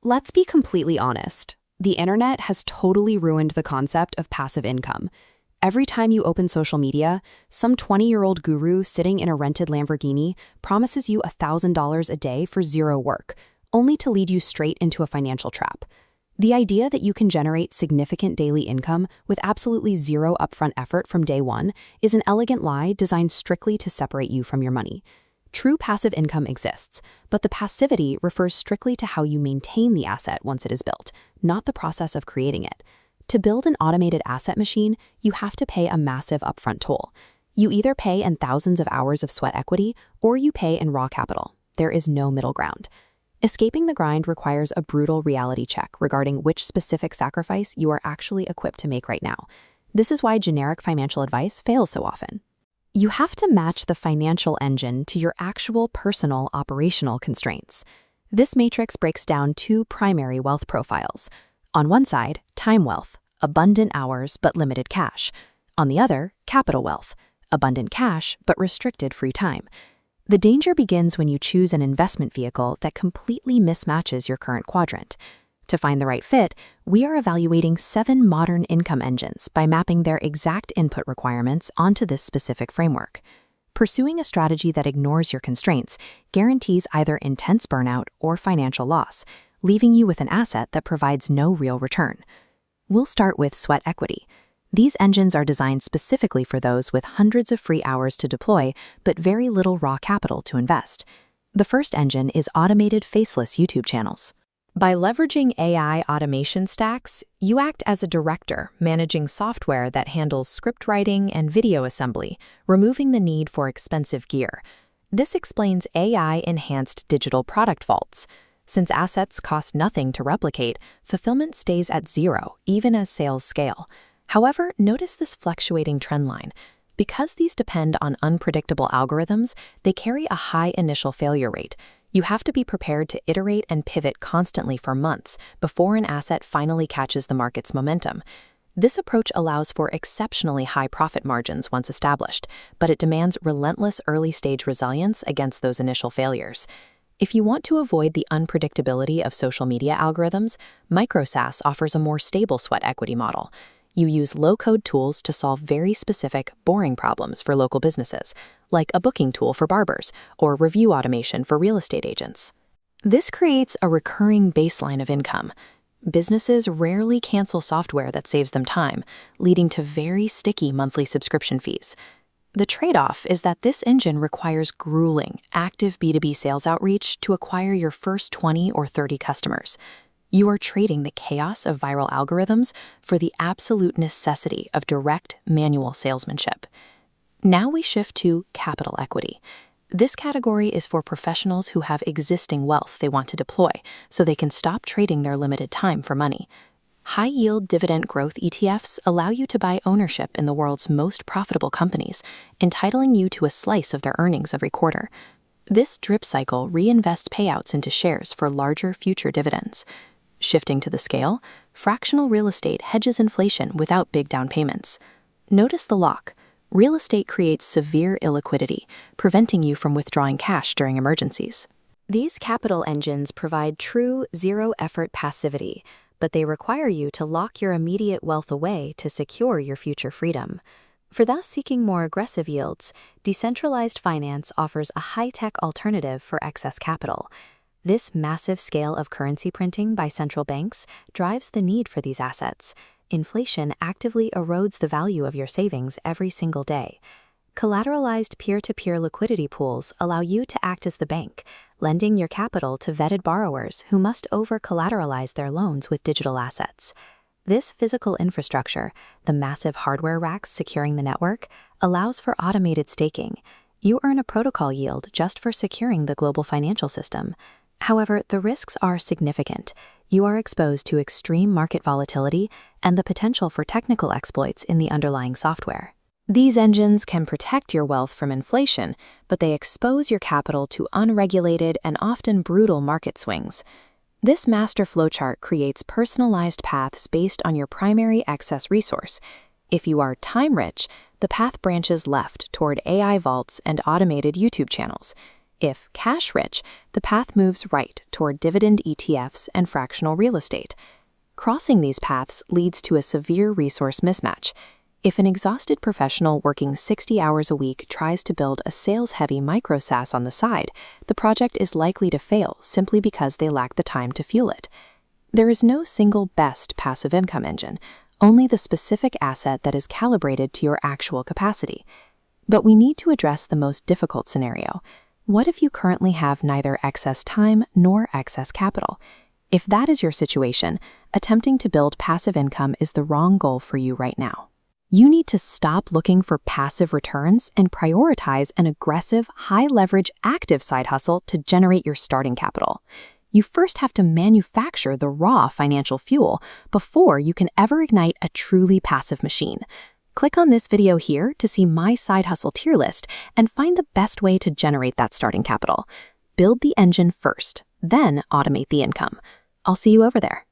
Let's be completely honest. The internet has totally ruined the concept of passive income. Every time you open social media, some 20-year-old guru sitting in a rented Lamborghini promises you $1,000 a day for zero work, only to lead you straight into a financial trap. The idea that you can generate significant daily income with absolutely zero upfront effort from day one is an elegant lie designed strictly to separate you from your money. True passive income exists, but the passivity refers strictly to how you maintain the asset once it is built, not the process of creating it. To build an automated asset machine, you have to pay a massive upfront toll. You either pay in thousands of hours of sweat equity, or you pay in raw capital. There is no middle ground. Escaping the grind requires a brutal reality check regarding which specific sacrifice you are actually equipped to make right now. This is why generic financial advice fails so often. You have to match the financial engine to your actual personal operational constraints. This matrix breaks down two primary wealth profiles. On one side, time wealth, abundant hours but limited cash. On the other, capital wealth, abundant cash but restricted free time. The danger begins when you choose an investment vehicle that completely mismatches your current quadrant. To find the right fit, we are evaluating 7 modern income engines by mapping their exact input requirements onto this specific framework. Pursuing a strategy that ignores your constraints guarantees either intense burnout or financial loss, leaving you with an asset that provides no real return. We'll start with sweat equity. These engines are designed specifically for those with hundreds of free hours to deploy but very little raw capital to invest. The first engine is automated faceless YouTube channels. By leveraging AI automation stacks, you act as a director, managing software that handles script writing and video assembly, removing the need for expensive gear. This explains AI-enhanced digital product vaults. Since assets cost nothing to replicate, fulfillment stays at zero, even as sales scale. However, notice this fluctuating trend line. Because these depend on unpredictable algorithms, they carry a high initial failure rate. You have to be prepared to iterate and pivot constantly for months before an asset finally catches the market's momentum. This approach allows for exceptionally high profit margins once established, but it demands relentless early-stage resilience against those initial failures. If you want to avoid the unpredictability of social media algorithms, MicroSaaS offers a more stable sweat equity model. You use low-code tools to solve very specific, boring problems for local businesses, like a booking tool for barbers or review automation for real estate agents. This creates a recurring baseline of income. Businesses rarely cancel software that saves them time, leading to very sticky monthly subscription fees. The trade-off is that this engine requires grueling, active B2B sales outreach to acquire your first 20 or 30 customers. You are trading the chaos of viral algorithms for the absolute necessity of direct, manual salesmanship. Now we shift to capital equity. This category is for professionals who have existing wealth they want to deploy, so they can stop trading their limited time for money. High-yield dividend growth ETFs allow you to buy ownership in the world's most profitable companies, entitling you to a slice of their earnings every quarter. This drip cycle reinvests payouts into shares for larger future dividends. Shifting to the scale, fractional real estate hedges inflation without big down payments. Notice the lock. Real estate creates severe illiquidity, preventing you from withdrawing cash during emergencies. These capital engines provide true zero-effort passivity, but they require you to lock your immediate wealth away to secure your future freedom. For those seeking more aggressive yields, decentralized finance offers a high-tech alternative for excess capital. This massive scale of currency printing by central banks drives the need for these assets. Inflation actively erodes the value of your savings every single day. Collateralized peer-to-peer liquidity pools allow you to act as the bank, lending your capital to vetted borrowers who must over-collateralize their loans with digital assets. This physical infrastructure, the massive hardware racks securing the network, allows for automated staking. You earn a protocol yield just for securing the global financial system. However, the risks are significant. You are exposed to extreme market volatility and the potential for technical exploits in the underlying software. These engines can protect your wealth from inflation, but they expose your capital to unregulated and often brutal market swings. This master flowchart creates personalized paths based on your primary excess resource. If you are time-rich, the path branches left toward AI vaults and automated YouTube channels. If cash-rich, the path moves right toward dividend ETFs and fractional real estate. Crossing these paths leads to a severe resource mismatch. If an exhausted professional working 60 hours a week tries to build a sales-heavy micro SaaS on the side, the project is likely to fail simply because they lack the time to fuel it. There is no single best passive income engine, only the specific asset that is calibrated to your actual capacity. But we need to address the most difficult scenario. What if you currently have neither excess time nor excess capital? If that is your situation, attempting to build passive income is the wrong goal for you right now. You need to stop looking for passive returns and prioritize an aggressive, high-leverage, active side hustle to generate your starting capital. You first have to manufacture the raw financial fuel before you can ever ignite a truly passive machine. Click on this video here to see my side hustle tier list and find the best way to generate that starting capital. Build the engine first, then automate the income. I'll see you over there.